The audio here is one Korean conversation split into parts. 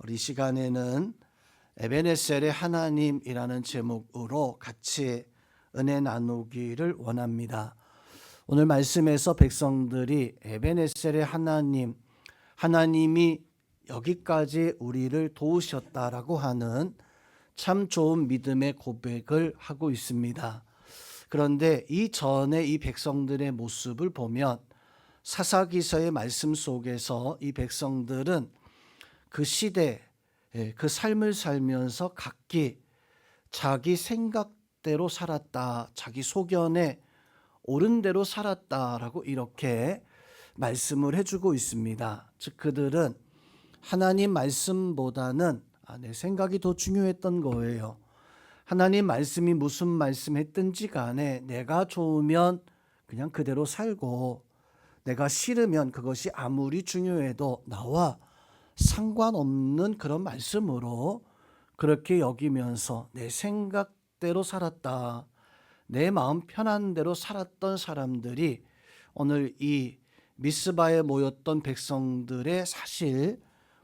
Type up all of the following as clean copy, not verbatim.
우리 시간에는 에베네셀의 하나님이라는 제목으로 같이 은혜 나누기를 원합니다. 오늘 말씀에서 백성들이 에베네셀의 하나님, 하나님이 여기까지 우리를 도우셨다라고 하는 참 좋은 믿음의 고백을 하고 있습니다. 그런데 이전에 이 백성들의 모습을 보면 사사기서의 말씀 속에서 이 백성들은 그 시대, 그 삶을 살면서 각기 자기 생각대로 살았다, 자기 소견에 옳은 대로 살았다라고 이렇게 말씀을 해주고 있습니다. 즉 그들은 하나님 말씀보다는 내 생각이 더 중요했던 거예요. 하나님 말씀이 무슨 말씀했든지 간에 내가 좋으면 그냥 그대로 살고, 내가 싫으면 그것이 아무리 중요해도 나와 상관없는 그런 말씀으로 그렇게 여기면서 내 생각대로 살았다, 내 마음 편한 대로 살았던 사람들이 오늘 이 미스바에 모였던 백성들의 사실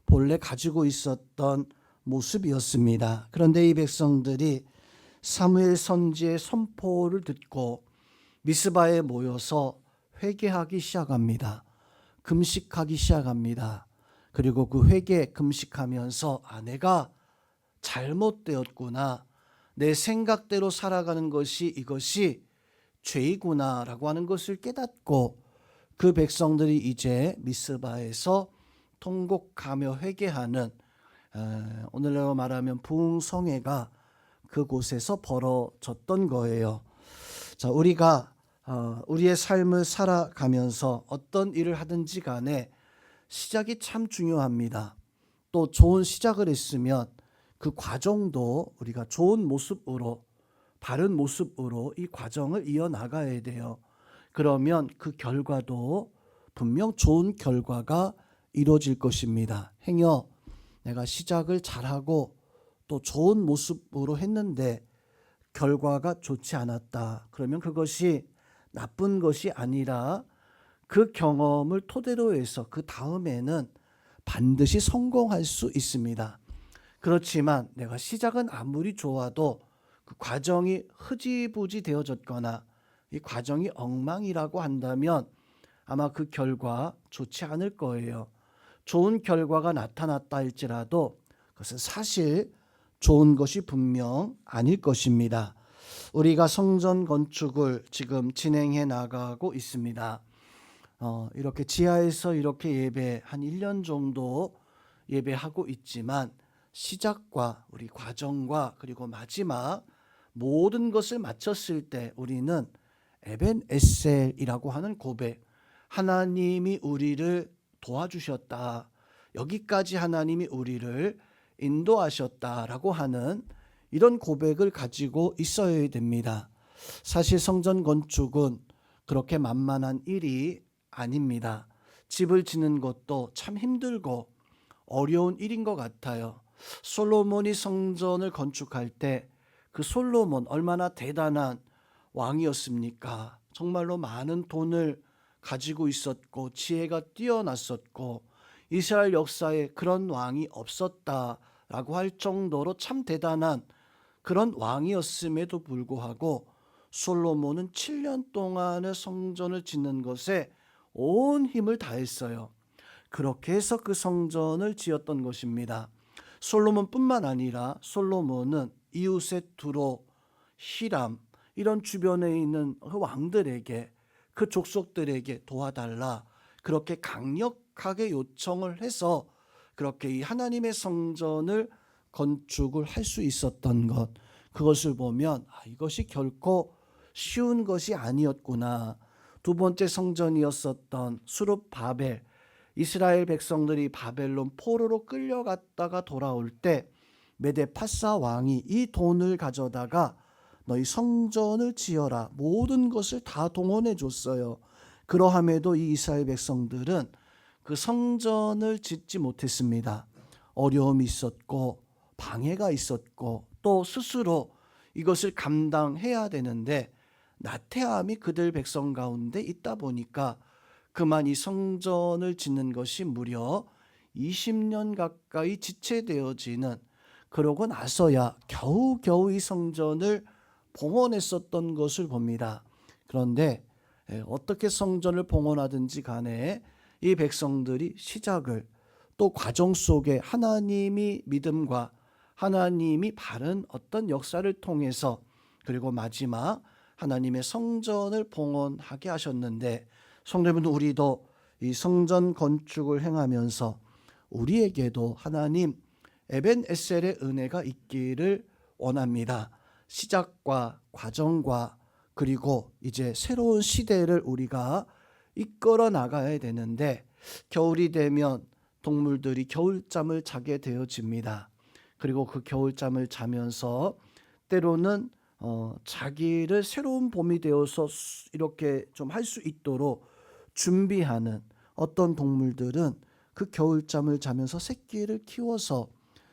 본래 가지고 있었던 모습이었습니다. 그런데 이 백성들이 사무엘 선지의 선포를 듣고 미스바에 모여서 회개하기 시작합니다. 금식하기 시작합니다. 그리고 그 회개 금식하면서 내가 잘못되었구나, 내 생각대로 살아가는 것이 이것이 죄이구나라고 하는 것을 깨닫고 그 백성들이 이제 미스바에서 통곡하며 회개하는, 오늘날로 말하면 부흥성회가 그곳에서 벌어졌던 거예요. 자, 우리가 우리의 삶을 살아가면서 어떤 일을 하든지 간에 시작이 참 중요합니다. 또 좋은 시작을 했으면 그 과정도 우리가 좋은 모습으로, 바른 모습으로 이 과정을 이어나가야 돼요. 그러면 그 결과도 분명 좋은 결과가 이루어질 것입니다. 행여 내가 시작을 잘하고 또 좋은 모습으로 했는데 결과가 좋지 않았다, 그러면 그것이 나쁜 것이 아니라 그 경험을 토대로 해서 그 다음에는 반드시 성공할 수 있습니다. 그렇지만 내가 시작은 아무리 좋아도 그 과정이 흐지부지 되어졌거나 이 과정이 엉망이라고 한다면 아마 그 결과 좋지 않을 거예요. 좋은 결과가 나타났다 할지라도 그것은 사실 좋은 것이 분명 아닐 것입니다. 우리가 성전 건축을 지금 진행해 나가고 있습니다. 이렇게 지하에서 이렇게 예배 한 1년 정도 예배하고 있지만 시작과 우리 과정과 그리고 마지막 모든 것을 마쳤을 때 우리는 에벤에셀이라고 하는 고백, 하나님이 우리를 도와주셨다, 여기까지 하나님이 우리를 인도하셨다라고 하는 이런 고백을 가지고 있어야 됩니다. 사실 성전 건축은 그렇게 만만한 일이 아닙니다. 집을 짓는 것도 참 힘들고 어려운 일인 것 같아요. 솔로몬이 성전을 건축할 때 그 솔로몬 얼마나 대단한 왕이었습니까? 정말로 많은 돈을 가지고 있었고 지혜가 뛰어났었고 이스라엘 역사에 그런 왕이 없었다라고 할 정도로 참 대단한 그런 왕이었음에도 불구하고 솔로몬은 7년 동안의 성전을 짓는 것에 온 힘을 다했어요. 그렇게 해서 그 성전을 지었던 것입니다. 솔로몬뿐만 아니라 솔로몬은 이웃의 두로, 히람, 이런 주변에 있는 그 왕들에게, 그 족속들에게 도와달라, 그렇게 강력하게 요청을 해서 그렇게 이 하나님의 성전을 건축을 할 수 있었던 것, 그것을 보면 이것이 결코 쉬운 것이 아니었구나. 두 번째 성전이었었던 수룹 바벨, 이스라엘 백성들이 바벨론 포로로 끌려갔다가 돌아올 때 메데파사 왕이 이 돈을 가져다가 너희 성전을 지어라, 모든 것을 다 동원해 줬어요. 그러함에도 이 이스라엘 백성들은 그 성전을 짓지 못했습니다. 어려움이 있었고 방해가 있었고 또 스스로 이것을 감당해야 되는데 나태함이 그들 백성 가운데 있다 보니까 그만 이 성전을 짓는 것이 무려 20년 가까이 지체되어지는, 그러고 나서야 겨우겨우 이 성전을 봉헌했었던 것을 봅니다. 그런데 어떻게 성전을 봉헌하든지 간에 이 백성들이 시작을, 또 과정 속에 하나님이 믿음과 하나님이 바른 어떤 역사를 통해서, 그리고 마지막 하나님의 성전을 봉헌하게 하셨는데, 성도 여러분, 우리도 이 성전 건축을 행하면서 우리에게도 하나님 에벤에셀의 은혜가 있기를 원합니다. 시작과 과정과 그리고 이제 새로운 시대를 우리가 이끌어 나가야 되는데, 겨울이 되면 동물들이 겨울잠을 자게 되어집니다. 그리고 그 겨울잠을 자면서 때로는 자기를 새로운 봄이 되어서 이렇게 좀 할 수 있도록 준비하는, 어떤 동물들은 그 겨울잠을 자면서 새끼를 키워서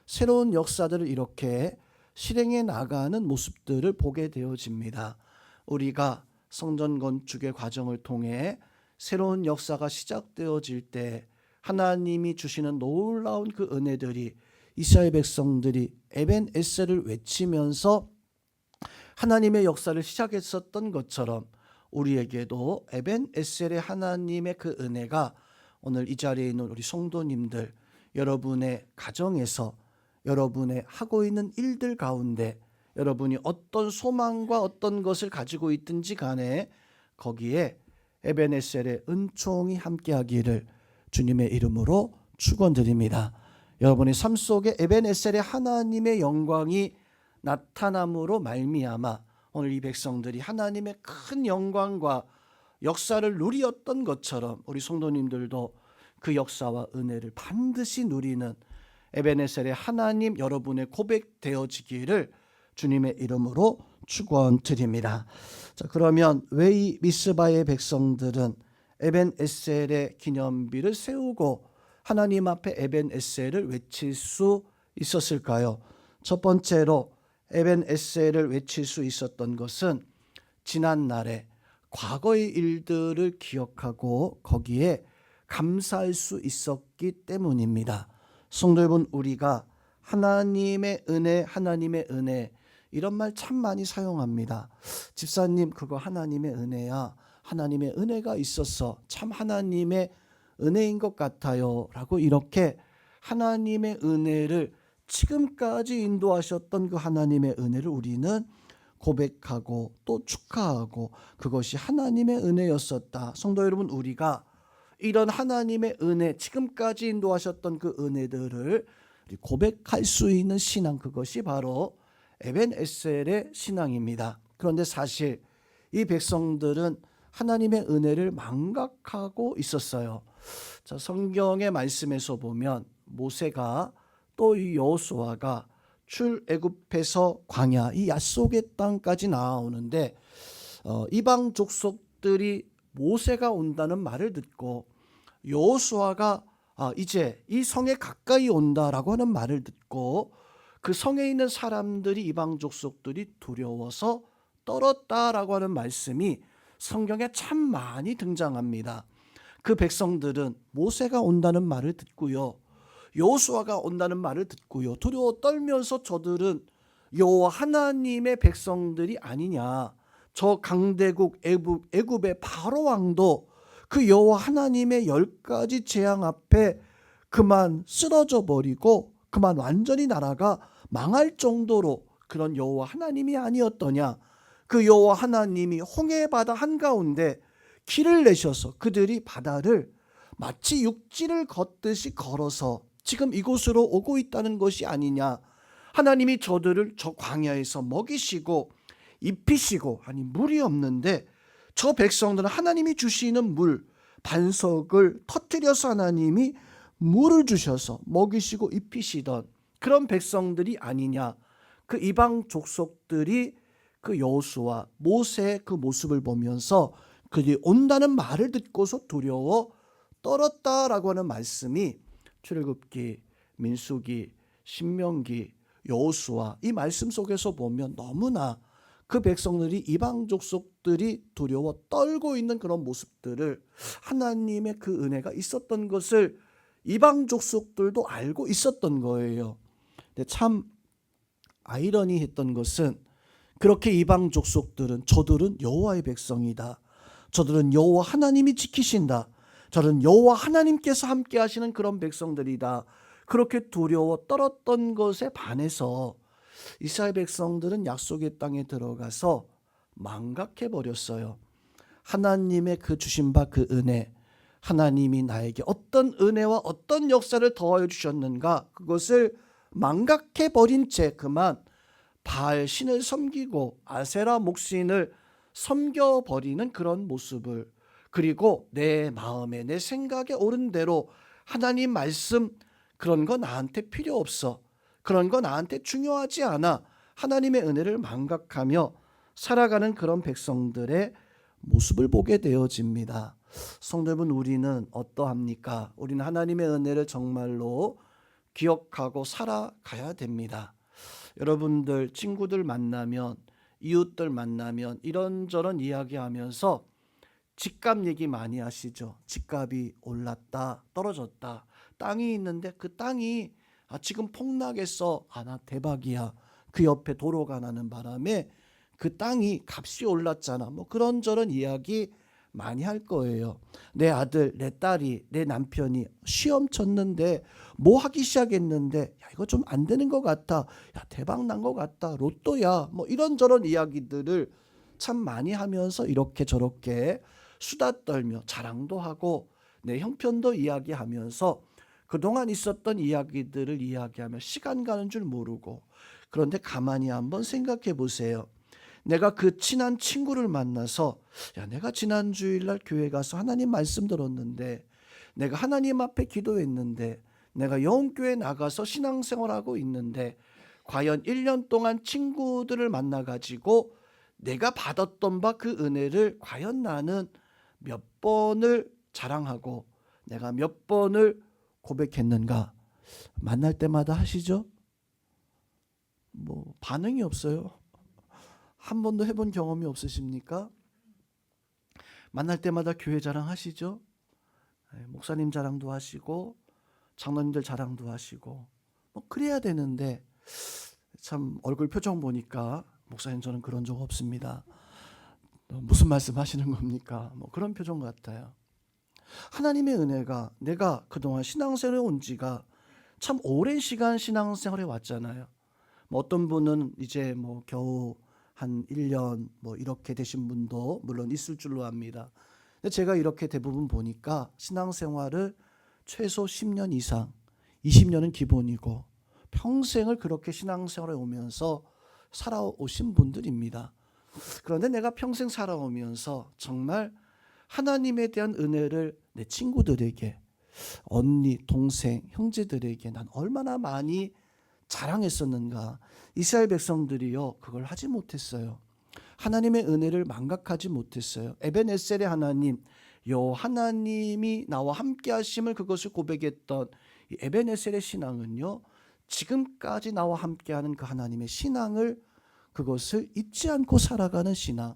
새로운 역사들을 이렇게 실행해 나가는 모습들을 보게 되어집니다. 우리가 성전 건축의 과정을 통해 새로운 역사가 시작되어질 때 하나님이 주시는 놀라운 그 은혜들이, 이스라엘 백성들이 에벤에셀을 외치면서 하나님의 역사를 시작했었던 것처럼 우리에게도 에벤에셀의 하나님의 그 은혜가 오늘 이 자리에 있는 우리 성도님들, 여러분의 가정에서, 여러분의 하고 있는 일들 가운데, 여러분이 어떤 소망과 어떤 것을 가지고 있든지 간에 거기에 에벤에셀의 은총이 함께하기를 주님의 이름으로 축원드립니다. 여러분의 삶 속에 에벤에셀의 하나님의 영광이 나타남으로 말미암아 오늘 이 백성들이 하나님의 큰 영광과 역사를 누리었던 것처럼 우리 성도님들도 그 역사와 은혜를 반드시 누리는 에벤에셀의 하나님 여러분의 고백되어지기를 주님의 이름으로 축원드립니다. 자, 그러면 왜 이 미스바의 백성들은 에벤에셀의 기념비를 세우고 하나님 앞에 에벤에셀을 외칠 수 있었을까요? 첫 번째로 에벤에셀을 외칠 수 있었던 것은 지난 날에 과거의 일들을 기억하고 거기에 감사할 수 있었기 때문입니다. 성도 여러분, 우리가 하나님의 은혜 이런 말 참 많이 사용합니다. 집사님, 그거 하나님의 은혜야. 하나님의 은혜가 있어서 참 하나님의 은혜인 것 같아요 라고 이렇게 하나님의 은혜를, 지금까지 인도하셨던 그 하나님의 은혜를 우리는 고백하고 또 축하하고 그것이 하나님의 은혜였었다. 성도 여러분, 우리가 이런 하나님의 은혜, 지금까지 인도하셨던 그 은혜들을 고백할 수 있는 신앙, 그것이 바로 에벤에셀의 신앙입니다. 그런데 사실 이 백성들은 하나님의 은혜를 망각하고 있었어요. 자, 성경의 말씀에서 보면 모세가 또 이 여호수아가 출애굽해서 광야, 이 약속의 땅까지 나아오는데 이방 족속들이 모세가 온다는 말을 듣고 여호수아가 이제 이 성에 가까이 온다라고 하는 말을 듣고 그 성에 있는 사람들이, 이방 족속들이 두려워서 떨었다라고 하는 말씀이 성경에 참 많이 등장합니다. 그 백성들은 모세가 온다는 말을 듣고요, 여호수아가 온다는 말을 듣고요, 두려워 떨면서 저들은 여호와 하나님의 백성들이 아니냐, 저 강대국 애굽의 바로 왕도 그 여호와 하나님의 10가지 재앙 앞에 그만 쓰러져 버리고 그만 완전히 나라가 망할 정도로 그런 여호와 하나님이 아니었더냐. 그 여호와 하나님이 홍해 바다 한가운데 길을 내셔서 그들이 바다를 마치 육지를 걷듯이 걸어서 지금 이곳으로 오고 있다는 것이 아니냐. 하나님이 저들을 저 광야에서 먹이시고 입히시고, 아니 물이 없는데 저 백성들은 하나님이 주시는 물, 반석을 터뜨려서 하나님이 물을 주셔서 먹이시고 입히시던 그런 백성들이 아니냐. 그 이방 족속들이 그 여호수아, 모세의 그 모습을 보면서 그들이 온다는 말을 듣고서 두려워 떨었다라고 하는 말씀이 출애굽기, 민수기, 신명기, 여호수아 이 말씀 속에서 보면 너무나 그 백성들이, 이방 족속들이 두려워 떨고 있는 그런 모습들을, 하나님의 그 은혜가 있었던 것을 이방 족속들도 알고 있었던 거예요. 근데 참 아이러니했던 것은 그렇게 이방 족속들은 저들은 여호와의 백성이다. 저들은 여호와 하나님이 지키신다. 저는 여호와 하나님께서 함께 하시는 그런 백성들이다. 그렇게 두려워 떨었던 것에 반해서 이스라엘 백성들은 약속의 땅에 들어가서 망각해 버렸어요. 하나님의 그 주신 바 그 은혜, 하나님이 나에게 어떤 은혜와 어떤 역사를 더하여 주셨는가, 그것을 망각해 버린 채 그만 바알 신을 섬기고 아세라 목신을 섬겨버리는 그런 모습을, 그리고 내 마음에 내 생각에 옳은 대로 하나님 말씀, 그런 거 나한테 필요 없어, 그런 거 나한테 중요하지 않아, 하나님의 은혜를 망각하며 살아가는 그런 백성들의 모습을 보게 되어집니다. 성도 여러분, 우리는 어떠합니까? 우리는 하나님의 은혜를 정말로 기억하고 살아가야 됩니다. 여러분들 친구들 만나면, 이웃들 만나면 이런저런 이야기하면서 집값 얘기 많이 하시죠. 집값이 올랐다, 떨어졌다. 땅이 있는데 그 땅이 지금 폭락했어. 나 대박이야. 그 옆에 도로가 나는 바람에 그 땅이 값이 올랐잖아. 뭐 그런저런 이야기 많이 할 거예요. 내 아들, 내 딸이, 내 남편이 시험 쳤는데 뭐 하기 시작했는데 야, 이거 좀 안 되는 것 같아. 야, 대박 난 것 같다. 로또야. 뭐 이런저런 이야기들을 참 많이 하면서 이렇게 저렇게 수다 떨며 자랑도 하고 내 형편도 이야기하면서 그동안 있었던 이야기들을 이야기하며 시간 가는 줄 모르고, 그런데 가만히 한번 생각해 보세요. 내가 그 친한 친구를 만나서 야, 내가 지난 주일날 교회 가서 하나님 말씀 들었는데, 내가 하나님 앞에 기도했는데, 내가 영혼교회 나가서 신앙생활하고 있는데, 과연 1년 동안 친구들을 만나가지고 내가 받았던 바 그 은혜를 과연 나는 몇 번을 자랑하고 내가 몇 번을 고백했는가? 만날 때마다 하시죠? 뭐 반응이 없어요. 한 번도 해본 경험이 없으십니까? 만날 때마다 교회 자랑 하시죠? 목사님 자랑도 하시고 장로님들 자랑도 하시고 뭐 그래야 되는데, 참 얼굴 표정 보니까 목사님 저는 그런 적 없습니다. 무슨 말씀 하시는 겁니까? 뭐 그런 표정 같아요. 하나님의 은혜가, 내가 그동안 신앙생활에 온 지가 참 오랜 시간 신앙생활에 왔잖아요. 뭐 어떤 분은 이제 뭐 겨우 한 1년 뭐 이렇게 되신 분도 물론 있을 줄로 압니다. 근데 제가 이렇게 대부분 보니까 신앙생활을 최소 10년 이상, 20년은 기본이고 평생을 그렇게 신앙생활에 오면서 살아오신 분들입니다. 그런데 내가 평생 살아오면서 정말 하나님에 대한 은혜를 내 친구들에게, 언니, 동생, 형제들에게 난 얼마나 많이 자랑했었는가. 이스라엘 백성들이요, 그걸 하지 못했어요. 하나님의 은혜를 망각하지 못했어요. 에벤에셀의 하나님, 여 하나님이 나와 함께 하심을, 그것을 고백했던 이 에벤에셀의 신앙은요, 지금까지 나와 함께하는 그 하나님의 신앙을, 그것을 잊지 않고 살아가는 신앙.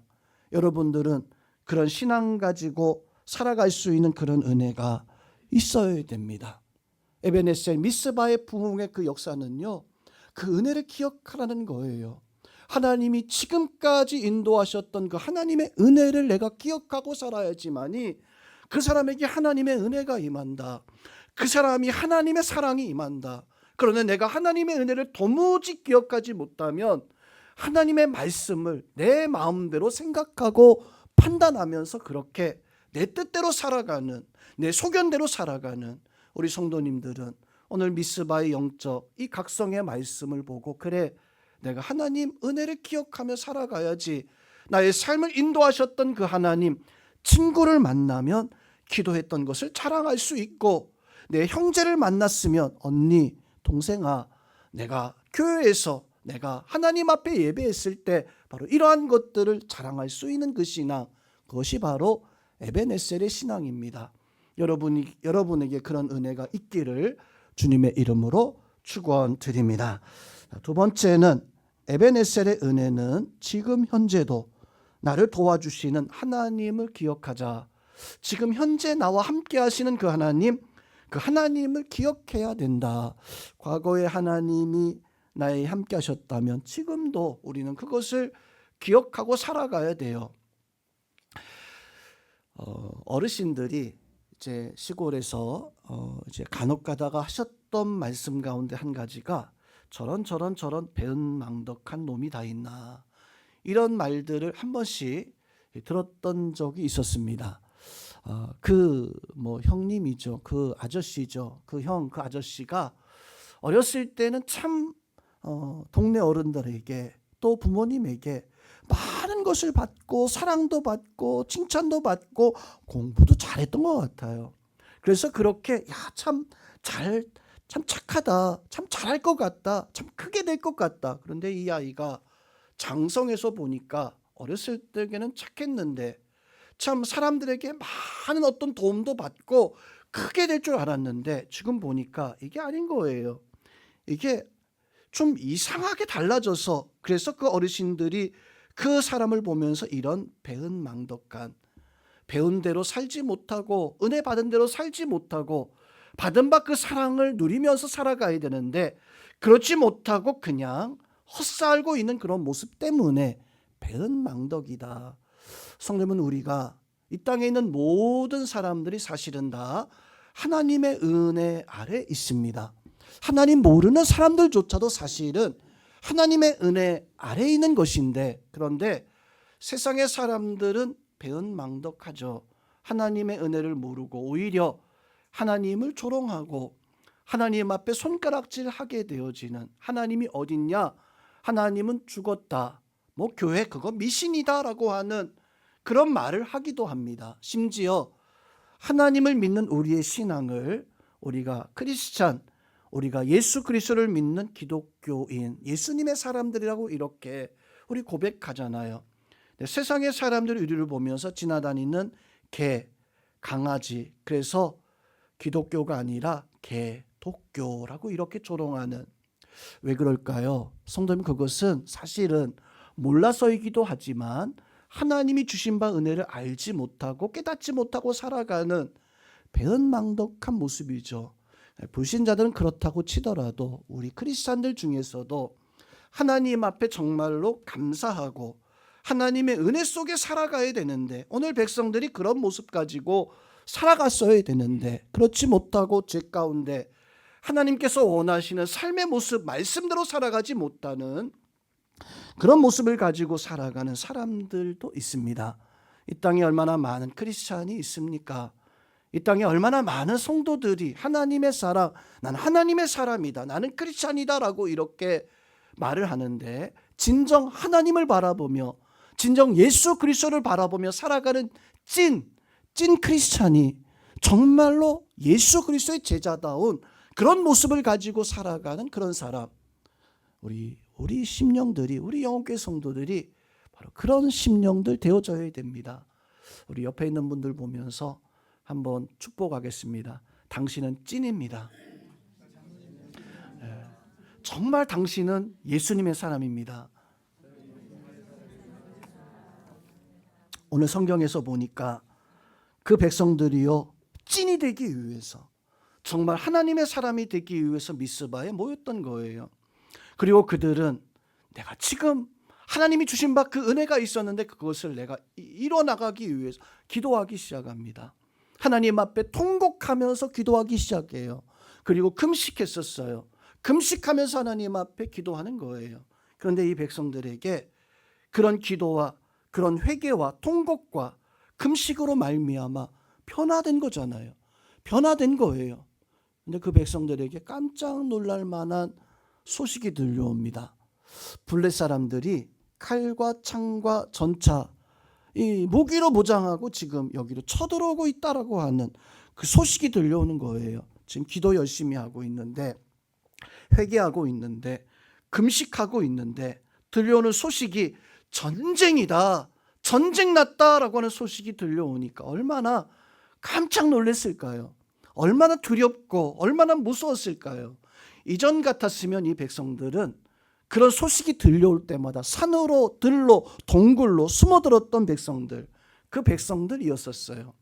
여러분들은 그런 신앙 가지고 살아갈 수 있는 그런 은혜가 있어야 됩니다. 에벤에셀 미스바의 부흥의 그 역사는요, 그 은혜를 기억하라는 거예요. 하나님이 지금까지 인도하셨던 그 하나님의 은혜를 내가 기억하고 살아야지만이 그 사람에게 하나님의 은혜가 임한다. 그 사람이 하나님의 사랑이 임한다. 그런데 내가 하나님의 은혜를 도무지 기억하지 못하면 하나님의 말씀을 내 마음대로 생각하고 판단하면서 그렇게 내 뜻대로 살아가는, 내 소견대로 살아가는 우리 성도님들은 오늘 미스바의 영적 이 각성의 말씀을 보고, 그래, 내가 하나님 은혜를 기억하며 살아가야지. 나의 삶을 인도하셨던 그 하나님, 친구를 만나면 기도했던 것을 자랑할 수 있고, 내 형제를 만났으면 언니, 동생아, 내가 교회에서 내가 하나님 앞에 예배했을 때 바로 이러한 것들을 자랑할 수 있는 그 신앙, 그것이 바로 에벤에셀의 신앙입니다. 여러분에게 그런 은혜가 있기를 주님의 이름으로 축원드립니다. 두 번째는, 에벤에셀의 은혜는 지금 현재도 나를 도와주시는 하나님을 기억하자. 지금 현재 나와 함께 하시는 그 하나님, 그 하나님을 기억해야 된다. 과거에 하나님이 나에 함께 하셨다면 지금도 우리는 그것을 기억하고 살아가야 돼요. 어르신들이 이제 시골에서 이제 간혹 가다가 하셨던 말씀 가운데 한 가지가 저런 배은망덕한 놈이 다 있나, 이런 말들을 한 번씩 들었던 적이 있었습니다. 그 형님이죠. 그 아저씨죠. 그 아저씨가 어렸을 때는 참 동네 어른들에게 또 부모님에게 많은 것을 받고 사랑도 받고 칭찬도 받고 공부도 잘했던 것 같아요. 그래서 그렇게 참 착하다, 참 잘할 것 같다, 참 크게 될 것 같다. 그런데 이 아이가 장성해서 보니까 어렸을 때에는 착했는데 참 사람들에게 많은 어떤 도움도 받고 크게 될 줄 알았는데 지금 보니까 이게 아닌 거예요. 이게 좀 이상하게 달라져서, 그래서 그 어르신들이 그 사람을 보면서 이런 배은망덕한, 배운 대로 살지 못하고 은혜 받은 대로 살지 못하고 받은 바 그 사랑을 누리면서 살아가야 되는데 그렇지 못하고 그냥 헛살고 있는 그런 모습 때문에 배은망덕이다. 성도님은, 우리가 이 땅에 있는 모든 사람들이 사실은 다 하나님의 은혜 아래 있습니다. 하나님 모르는 사람들조차도 사실은 하나님의 은혜 아래 있는 것인데, 그런데 세상의 사람들은 배은망덕하죠. 하나님의 은혜를 모르고 오히려 하나님을 조롱하고 하나님 앞에 손가락질하게 되어지는, 하나님이 어딨냐, 하나님은 죽었다, 교회 그거 미신이다라고 하는 그런 말을 하기도 합니다. 심지어 하나님을 믿는 우리의 신앙을, 우리가 크리스찬, 우리가 예수 그리스도를 믿는 기독교인, 예수님의 사람들이라고 이렇게 우리 고백하잖아요. 세상의 사람들이 우리를 보면서 지나다니는 개, 강아지, 그래서 기독교가 아니라 개독교라고 이렇게 조롱하는, 왜 그럴까요? 성도님, 그것은 사실은 몰라서이기도 하지만 하나님이 주신 바 은혜를 알지 못하고 깨닫지 못하고 살아가는 배은망덕한 모습이죠. 불신자들은 그렇다고 치더라도 우리 크리스찬들 중에서도 하나님 앞에 정말로 감사하고 하나님의 은혜 속에 살아가야 되는데, 오늘 백성들이 그런 모습 가지고 살아갔어야 되는데 그렇지 못하고 죄 가운데 하나님께서 원하시는 삶의 모습, 말씀대로 살아가지 못하는 그런 모습을 가지고 살아가는 사람들도 있습니다. 이 땅에 얼마나 많은 크리스찬이 있습니까? 이 땅에 얼마나 많은 성도들이 하나님의 사람, 난 하나님의 사람이다, 나는 크리스찬이다 라고 이렇게 말을 하는데, 진정 하나님을 바라보며 진정 예수 그리스도를 바라보며 살아가는 찐 크리스찬이 정말로 예수 그리스도의 제자다운 그런 모습을 가지고 살아가는 그런 사람, 우리 심령들이, 우리 영혼교회 성도들이 바로 그런 심령들 되어져야 됩니다. 우리 옆에 있는 분들 보면서 한번 축복하겠습니다. 당신은 찐입니다. 정말 당신은 예수님의 사람입니다. 오늘 성경에서 보니까 그 백성들이요, 찐이 되기 위해서, 정말 하나님의 사람이 되기 위해서 미스바에 모였던 거예요. 그리고 그들은 내가 지금 하나님이 주신 바 그 은혜가 있었는데 그것을 내가 이뤄나가기 위해서 기도하기 시작합니다. 하나님 앞에 통곡하면서 기도하기 시작해요. 그리고 금식했었어요. 금식하면서 하나님 앞에 기도하는 거예요. 그런데 이 백성들에게 그런 기도와 그런 회개와 통곡과 금식으로 말미암아 변화된 거잖아요. 변화된 거예요. 근데 그 백성들에게 깜짝 놀랄 만한 소식이 들려옵니다. 블레 사람들이 칼과 창과 전차, 이 무기로 무장하고 지금 여기로 쳐들어오고 있다라고 하는 그 소식이 들려오는 거예요. 지금 기도 열심히 하고 있는데, 회개하고 있는데, 금식하고 있는데 들려오는 소식이 전쟁이다, 전쟁 났다라고 하는 소식이 들려오니까 얼마나 깜짝 놀랐을까요? 얼마나 두렵고 얼마나 무서웠을까요? 이전 같았으면 이 백성들은 그런 소식이 들려올 때마다 산으로 들로 동굴로 숨어들었던 백성들, 그 백성들이었었어요.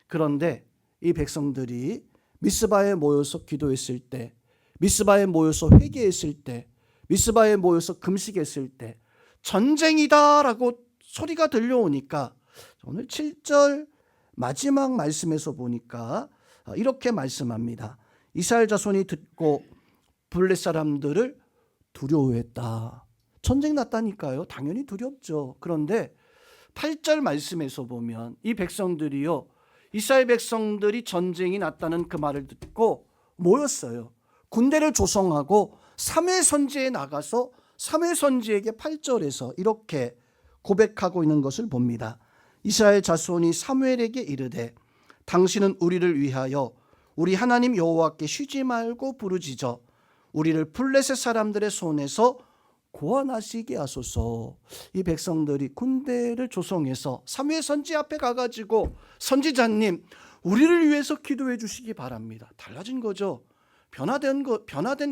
그런데 이 백성들이 미스바에 모여서 기도했을 때, 미스바에 모여서 회개했을 때, 미스바에 모여서 금식했을 때 전쟁이다라고 소리가 들려오니까 오늘 7절 마지막 말씀에서 보니까 이렇게 말씀합니다. 이스라엘 자손이 듣고 블레 사람들을 두려워했다. 전쟁 났다니까요. 당연히 두렵죠. 그런데 8절 말씀에서 보면 이 백성들이요, 이스라엘 백성들이 전쟁이 났다는 그 말을 듣고 모였어요. 군대를 조성하고 사무엘 선지에 나가서 사무엘 선지에게 8절에서 이렇게 고백하고 있는 것을 봅니다. 이스라엘 자손이 사무엘에게 이르되 당신은 우리를 위하여 우리 하나님 여호와께 쉬지 말고 부르짖어 우리를 블레셋 사람들의 손에서 구원하시게 하소서. 이 백성들이 군대를 조성해서 사무엘 선지 앞에 가가지고 선지자님 우리를 위해서 기도해 주시기 바랍니다. 달라진 거죠. 변화된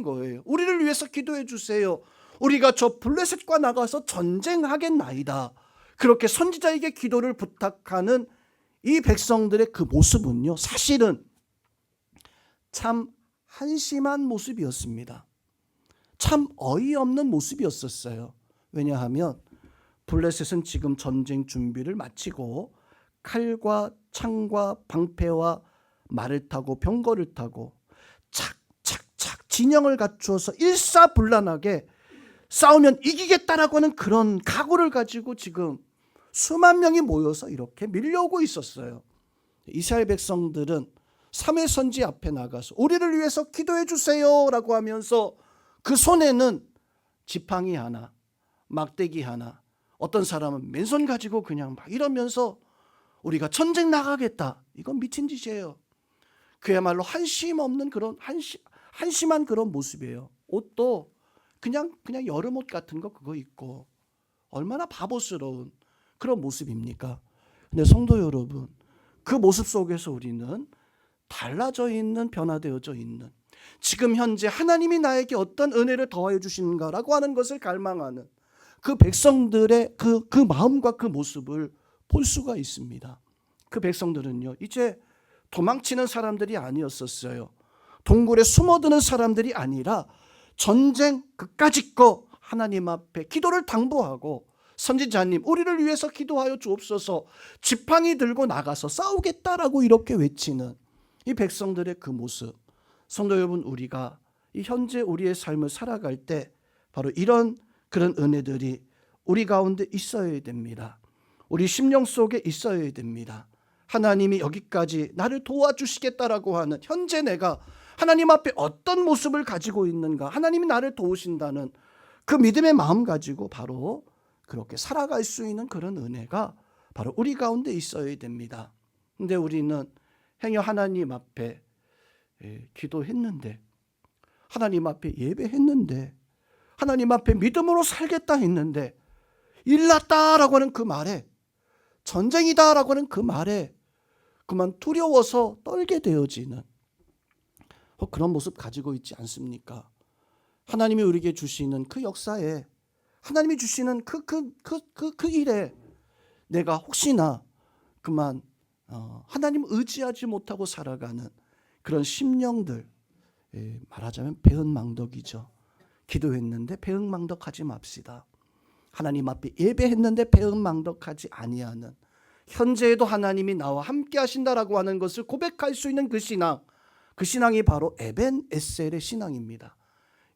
거예요. 우리를 위해서 기도해 주세요. 우리가 저 블레셋과 나가서 전쟁하겠나이다. 그렇게 선지자에게 기도를 부탁하는 이 백성들의 그 모습은요, 사실은 참 한심한 모습이었습니다. 참 어이없는 모습이었었어요. 왜냐하면 블레셋은 지금 전쟁 준비를 마치고 칼과 창과 방패와 말을 타고 병거를 타고 착착착 진영을 갖추어서 일사불란하게 싸우면 이기겠다라고 하는 그런 각오를 가지고 지금 수만 명이 모여서 이렇게 밀려오고 있었어요. 이스라엘 백성들은 사무엘 선지 앞에 나가서 우리를 위해서 기도해 주세요라고 하면서 그 손에는 지팡이 하나, 막대기 하나, 어떤 사람은 맨손 가지고 그냥 막 이러면서 우리가 전쟁 나가겠다. 이건 미친 짓이에요. 그야말로 한심 없는 그런 한심한 그런 모습이에요. 옷도 그냥 여름 옷 같은 거 그거 입고 얼마나 바보스러운 그런 모습입니까? 근데 성도 여러분, 그 모습 속에서 우리는 달라져 있는, 변화되어져 있는, 지금 현재 하나님이 나에게 어떤 은혜를 더하여 주시는가라고 하는 것을 갈망하는 그 백성들의 그 마음과 그 모습을 볼 수가 있습니다. 그 백성들은요, 이제 도망치는 사람들이 아니었었어요. 동굴에 숨어드는 사람들이 아니라 전쟁 그까짓 거 하나님 앞에 기도를 당부하고 선지자님 우리를 위해서 기도하여 주옵소서, 지팡이 들고 나가서 싸우겠다라고 이렇게 외치는 이 백성들의 그 모습, 성도 여러분, 우리가 이 현재 우리의 삶을 살아갈 때 바로 이런 그런 은혜들이 우리 가운데 있어야 됩니다. 우리 심령 속에 있어야 됩니다. 하나님이 여기까지 나를 도와주시겠다라고 하는, 현재 내가 하나님 앞에 어떤 모습을 가지고 있는가, 하나님이 나를 도우신다는 그 믿음의 마음 가지고 바로 그렇게 살아갈 수 있는 그런 은혜가 바로 우리 가운데 있어야 됩니다. 근데 우리는 행여 하나님 앞에 기도했는데, 하나님 앞에 예배했는데, 하나님 앞에 믿음으로 살겠다 했는데 일났다라고 하는 그 말에, 전쟁이다라고 하는 그 말에 그만 두려워서 떨게 되어지는 그런 모습 가지고 있지 않습니까? 하나님이 우리에게 주시는 그 역사에, 하나님이 주시는 그 일에 내가 혹시나 그만 하나님 의지하지 못하고 살아가는 그런 심령들, 말하자면 배은망덕이죠. 기도했는데 배은망덕하지 맙시다. 하나님 앞에 예배했는데 배은망덕하지 아니하는, 현재에도 하나님이 나와 함께 하신다라고 하는 것을 고백할 수 있는 그 신앙, 그 신앙이 바로 에벤 에셀의 신앙입니다.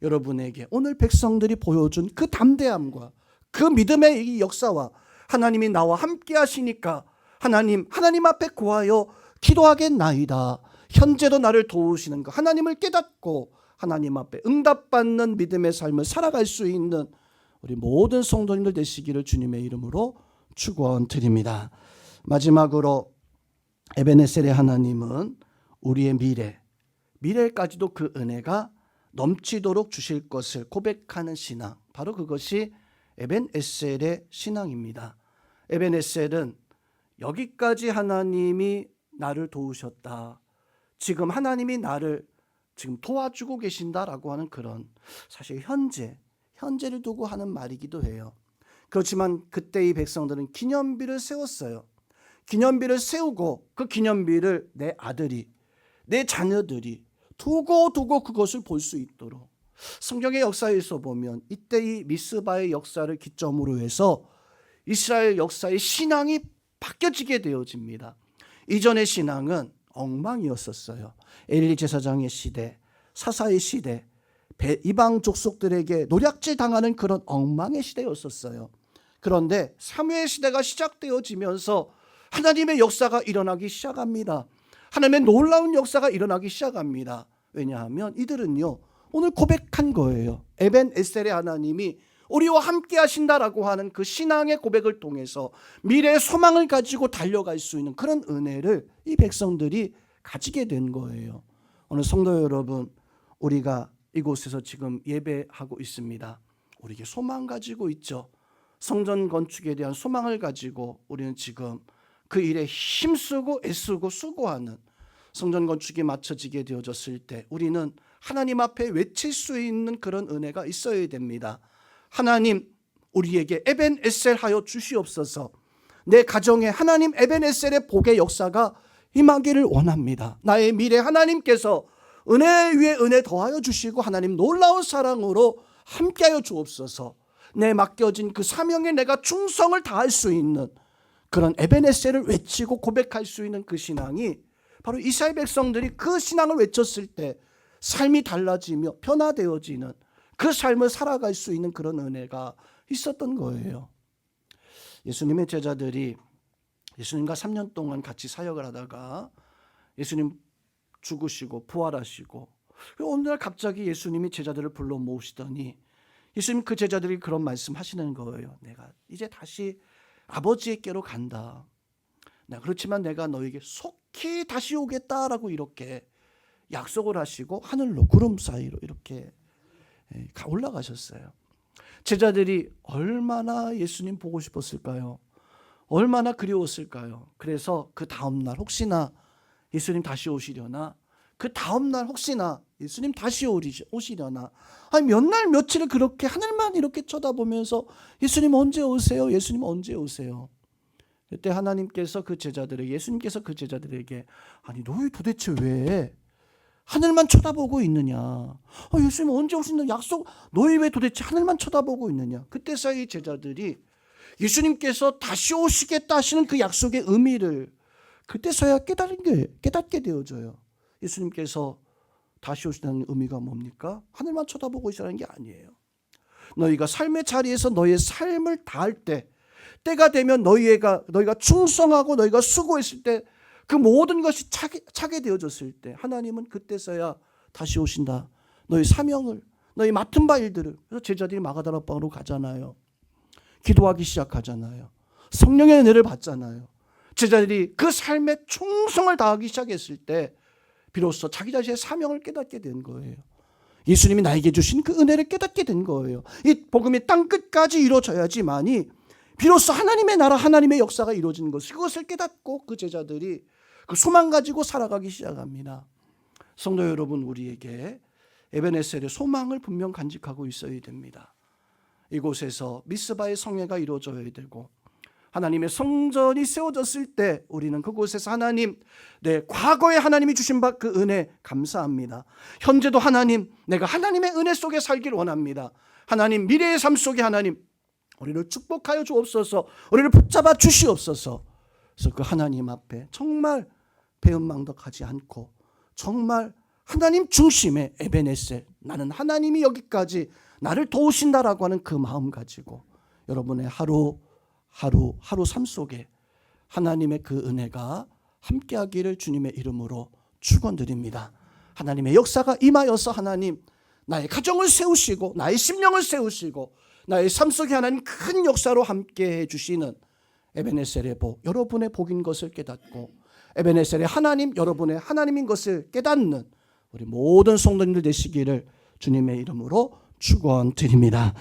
여러분에게 오늘 백성들이 보여준 그 담대함과 그 믿음의 이 역사와, 하나님이 나와 함께 하시니까 하나님 앞에 구하여 기도하겠나이다, 현재도 나를 도우시는 것, 하나님을 깨닫고 하나님 앞에 응답받는 믿음의 삶을 살아갈 수 있는 우리 모든 성도님들 되시기를 주님의 이름으로 축원드립니다. 마지막으로 에베네셀의 하나님은 우리의 미래까지도 그 은혜가 넘치도록 주실 것을 고백하는 신앙, 바로 그것이 에벤에셀의 신앙입니다. 에벤에셀은 여기까지 하나님이 나를 도우셨다, 지금 하나님이 나를 지금 도와주고 계신다라고 하는 그런, 사실 현재를 두고 하는 말이기도 해요. 그렇지만 그때 이 백성들은 기념비를 세웠어요. 기념비를 세우고 그 기념비를 내 아들이, 내 자녀들이 두고두고 그것을 볼 수 있도록 성경의 역사에서 보면 이때의 미스바의 역사를 기점으로 해서 이스라엘 역사의 신앙이 바뀌어지게 되어집니다. 이전의 신앙은 엉망이었었어요. 엘리 제사장의 시대, 사사의 시대, 이방 족속들에게 노략질 당하는 그런 엉망의 시대였었어요. 그런데 사무엘 시대가 시작되어지면서 하나님의 역사가 일어나기 시작합니다. 하나님의 놀라운 역사가 일어나기 시작합니다. 왜냐하면 이들은요, 오늘 고백한 거예요. 에벤 에셀의 하나님이 우리와 함께 하신다라고 하는 그 신앙의 고백을 통해서 미래의 소망을 가지고 달려갈 수 있는 그런 은혜를 이 백성들이 가지게 된 거예요. 오늘 성도 여러분, 우리가 이곳에서 지금 예배하고 있습니다. 우리에게 소망 가지고 있죠. 성전 건축에 대한 소망을 가지고 우리는 지금 그 일에 힘쓰고 애쓰고 수고하는, 성전 건축이 마쳐지게 되어졌을 때 우리는 하나님 앞에 외칠 수 있는 그런 은혜가 있어야 됩니다. 하나님, 우리에게 에벤 에셀 하여 주시옵소서. 내 가정에 하나님 에벤 에셀의 복의 역사가 임하기를 원합니다. 나의 미래 하나님께서 은혜 위에 은혜 더하여 주시고 하나님 놀라운 사랑으로 함께하여 주옵소서. 내 맡겨진 그 사명에 내가 충성을 다할 수 있는 그런 에벤 에셀을 외치고 고백할 수 있는 그 신앙이 바로 이스라엘 백성들이 그 신앙을 외쳤을 때 삶이 달라지며 변화되어지는 그 삶을 살아갈 수 있는 그런 은혜가 있었던 거예요. 예수님의 제자들이 예수님과 3년 동안 같이 사역을 하다가 예수님 죽으시고 부활하시고 어느 날 갑자기 예수님이 제자들을 불러 모으시더니 예수님 그 제자들이 그런 말씀 하시는 거예요. 내가 이제 다시 아버지께로 간다. 그렇지만 내가 너에게 속히 다시 오겠다라고 이렇게 약속을 하시고 하늘로 구름 사이로 이렇게 올라가셨어요. 제자들이 얼마나 예수님 보고 싶었을까요? 얼마나 그리웠을까요? 그래서 그 다음날 혹시나 예수님 다시 오시려나, 그 다음날 혹시나 예수님 다시 오시려나, 아니 몇 날 며칠을 그렇게 하늘만 이렇게 쳐다보면서 예수님 언제 오세요? 예수님 언제 오세요? 그때 하나님께서 그 제자들에게, 예수님께서 그 제자들에게 아니 너희 도대체 왜 하늘만 쳐다보고 있느냐? 예수님 언제 오신다는 약속, 너희 왜 도대체 하늘만 쳐다보고 있느냐? 그때서야 이 제자들이 예수님께서 다시 오시겠다 하시는 그 약속의 의미를 그때서야 깨닫게 되어져요. 예수님께서 다시 오시다는 의미가 뭡니까? 하늘만 쳐다보고 있으라는 게 아니에요. 너희가 삶의 자리에서 너희의 삶을 다할 때, 때가 되면 너희가 충성하고 너희가 수고했을 때 그 모든 것이 차게 되어졌을 때 하나님은 그때서야 다시 오신다. 너희 사명을, 너희 맡은 바 일들을. 그래서 제자들이 마가다락방으로 가잖아요. 기도하기 시작하잖아요. 성령의 은혜를 받잖아요. 제자들이 그 삶에 충성을 다하기 시작했을 때 비로소 자기 자신의 사명을 깨닫게 된 거예요. 예수님이 나에게 주신 그 은혜를 깨닫게 된 거예요. 이 복음이 땅끝까지 이루어져야지만이 비로소 하나님의 나라, 하나님의 역사가 이루어지는 것, 그것을 깨닫고 그 제자들이 그 소망 가지고 살아가기 시작합니다. 성도 여러분, 우리에게 에베네셀의 소망을 분명 간직하고 있어야 됩니다. 이곳에서 미스바의 성회가 이루어져야 되고 하나님의 성전이 세워졌을 때 우리는 그곳에서 하나님, 과거에 하나님이 주신 바 그 은혜 감사합니다. 현재도 하나님, 내가 하나님의 은혜 속에 살길 원합니다. 하나님, 미래의 삶 속에 하나님, 우리를 축복하여 주옵소서, 우리를 붙잡아 주시옵소서. 그래서 그 하나님 앞에 정말 배은망덕하지 않고 정말 하나님 중심의 에베네셀, 나는 하나님이 여기까지 나를 도우신다라고 하는 그 마음 가지고 여러분의 하루 삶 속에 하나님의 그 은혜가 함께하기를 주님의 이름으로 축원드립니다. 하나님의 역사가 임하여서 하나님, 나의 가정을 세우시고 나의 심령을 세우시고 나의 삶 속에 하나님 큰 역사로 함께해 주시는 에베네셀의 복, 여러분의 복인 것을 깨닫고 에베네셀의 하나님, 여러분의 하나님인 것을 깨닫는 우리 모든 성도님들 되시기를 주님의 이름으로 축원드립니다.